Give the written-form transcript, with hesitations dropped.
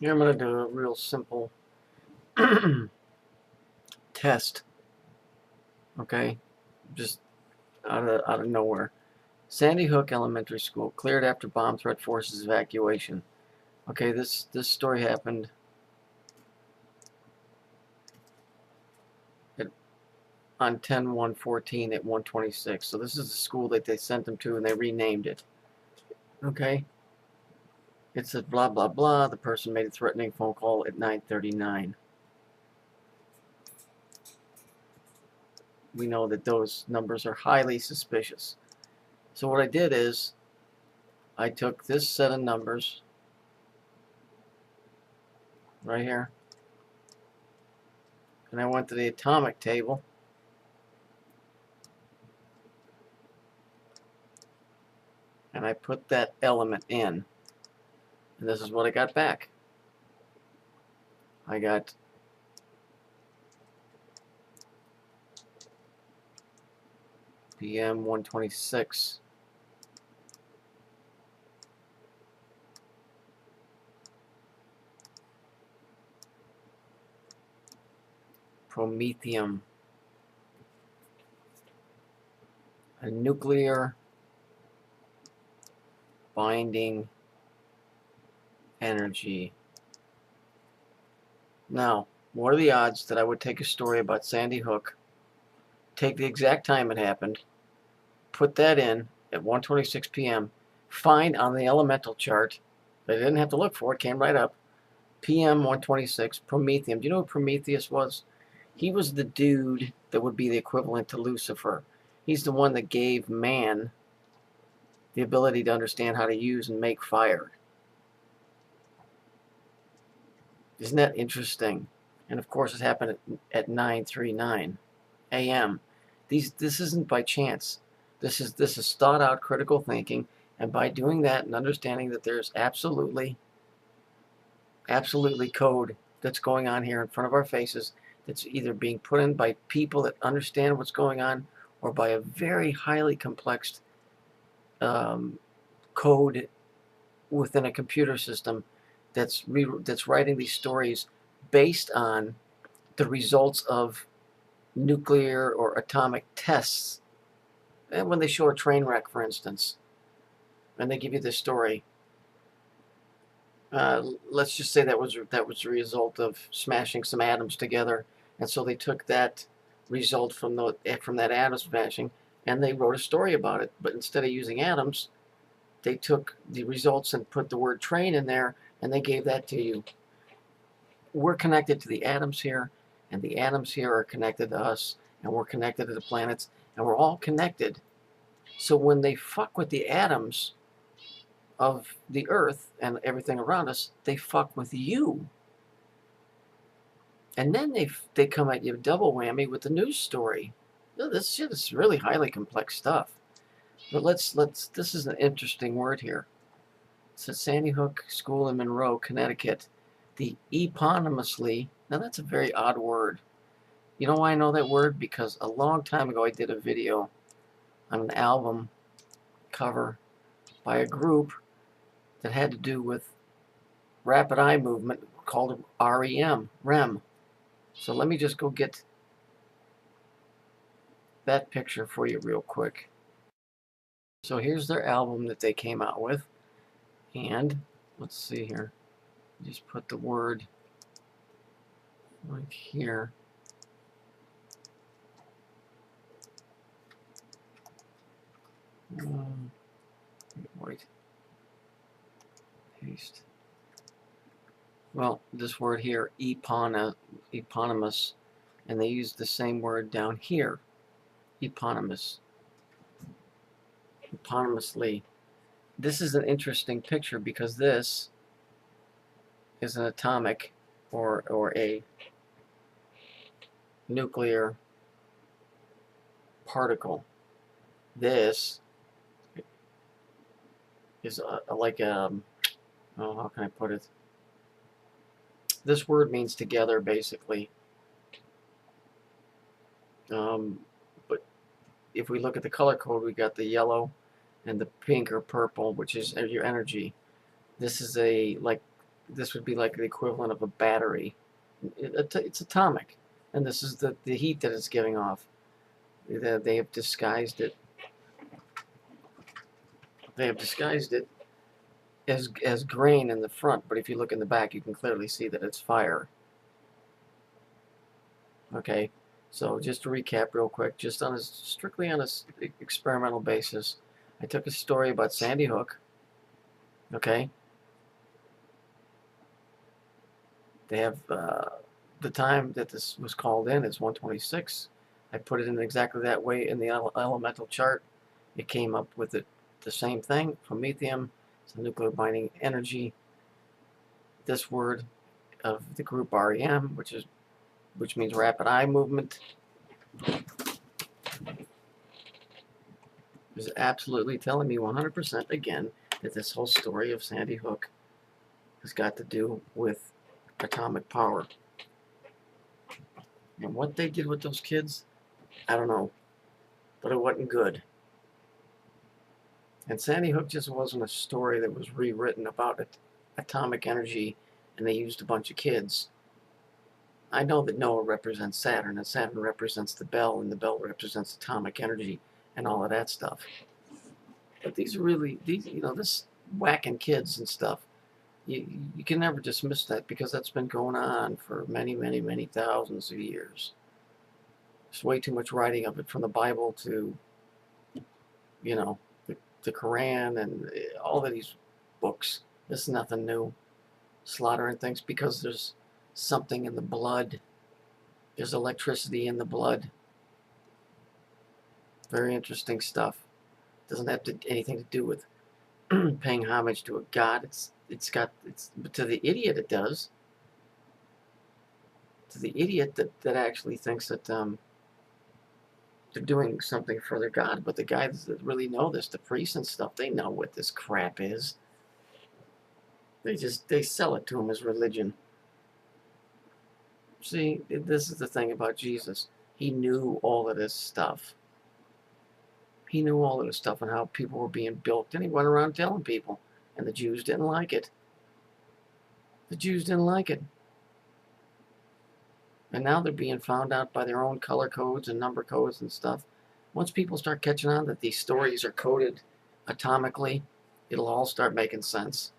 Here I'm going to do a real simple test, okay, just out of nowhere. Sandy Hook Elementary School cleared after bomb threat forces evacuation. Okay, this story happened on 10/1/14 at 1:26. So this is the school that they sent them to, and they renamed it. Okay, it said blah blah blah. The person made a threatening phone call at 9:39. We know that those numbers are highly suspicious. So what I did is I took this set of numbers right here, and I went to the atomic table, and I put that element in, and this is what I got back. I got PM 126. Promethium. A nuclear binding energy. Now, what are the odds that I would take a story about Sandy Hook, take the exact time it happened, put that in at 1:26 p.m., find on the elemental chart, I didn't have to look for it, came right up, PM 126, Promethium. Do you know who Prometheus was? He was the dude that would be the equivalent to Lucifer. He's the one that gave man the ability to understand how to use and make fire. Isn't that interesting? And of course, it happened at 9:39 a.m. This isn't by chance. This is thought out critical thinking, and by doing that and understanding that there's absolutely code that's going on here in front of our faces, that's either being put in by people that understand what's going on, or by a very highly complex code within a computer system that's writing these stories based on the results of nuclear or atomic tests. And when they show a train wreck, for instance, and they give you this story, let's just say that was a result of smashing some atoms together, and so they took that result from that atom smashing, and they wrote a story about it. But instead of using atoms, they took the results and put the word train in there, and they gave that to you. We're connected to the atoms here, and the atoms here are connected to us, and we're connected to the planets, and we're all connected. So when they fuck with the atoms of the Earth and everything around us, they fuck with you. And then they come at you double whammy with the news story. This shit is really highly complex stuff. But this is an interesting word here. It says Sandy Hook School in Monroe, Connecticut. The eponymously, now that's a very odd word. You know why I know that word? Because a long time ago I did a video on an album cover by a group that had to do with rapid eye movement called REM. So let me just go get that picture for you real quick. So here's their album that they came out with, and let's see here. Just put the word right here. Wait. Paste. Well, this word here, eponymous, and they use the same word down here, eponymous, eponymously. This is an interesting picture because this is an atomic or a nuclear particle. This is like a, oh, how can I put it? This word means together, basically. But if we look at the color code, we got the yellow and the pink or purple, which is your energy. This is a like this would be like the equivalent of a battery. It's atomic, and this is the heat that it's giving off. They have disguised it. They have disguised it as grain in the front, but if you look in the back, you can clearly see that it's fire. Okay, so just to recap real quick, just on strictly on a experimental basis, I took a story about Sandy Hook. Okay, they have the time that this was called in is 126. I put it in exactly that way in the elemental chart. It came up with the same thing, promethium. It's a nuclear binding energy. This word of the group REM, which means rapid eye movement, is absolutely telling me 100% again that this whole story of Sandy Hook has got to do with atomic power. And what they did with those kids, I don't know, but it wasn't good. And Sandy Hook just wasn't a story that was rewritten about atomic energy and they used a bunch of kids. I know that Noah represents Saturn, and Saturn represents the bell, and the bell represents atomic energy and all of that stuff. But these are really, this whacking kids and stuff, you can never dismiss that because that's been going on for many, many, many thousands of years. There's way too much writing of it from the Bible to, the Quran and all of these books. This is nothing new. Slaughtering things because there's something in the blood. There's electricity in the blood. Very interesting stuff. Doesn't have anything to do with paying homage to a god. But to the idiot it does. To the idiot that actually thinks that they're doing something for their god, but the guys that really know this, the priests and stuff, they know what this crap is. They sell it to them as religion. See, this is the thing about Jesus. He knew all of this stuff. He knew all of this stuff and how people were being built, and he went around telling people, and the Jews didn't like it. The Jews didn't like it. And now they're being found out by their own color codes and number codes and stuff. Once people start catching on that these stories are coded atomically, it'll all start making sense.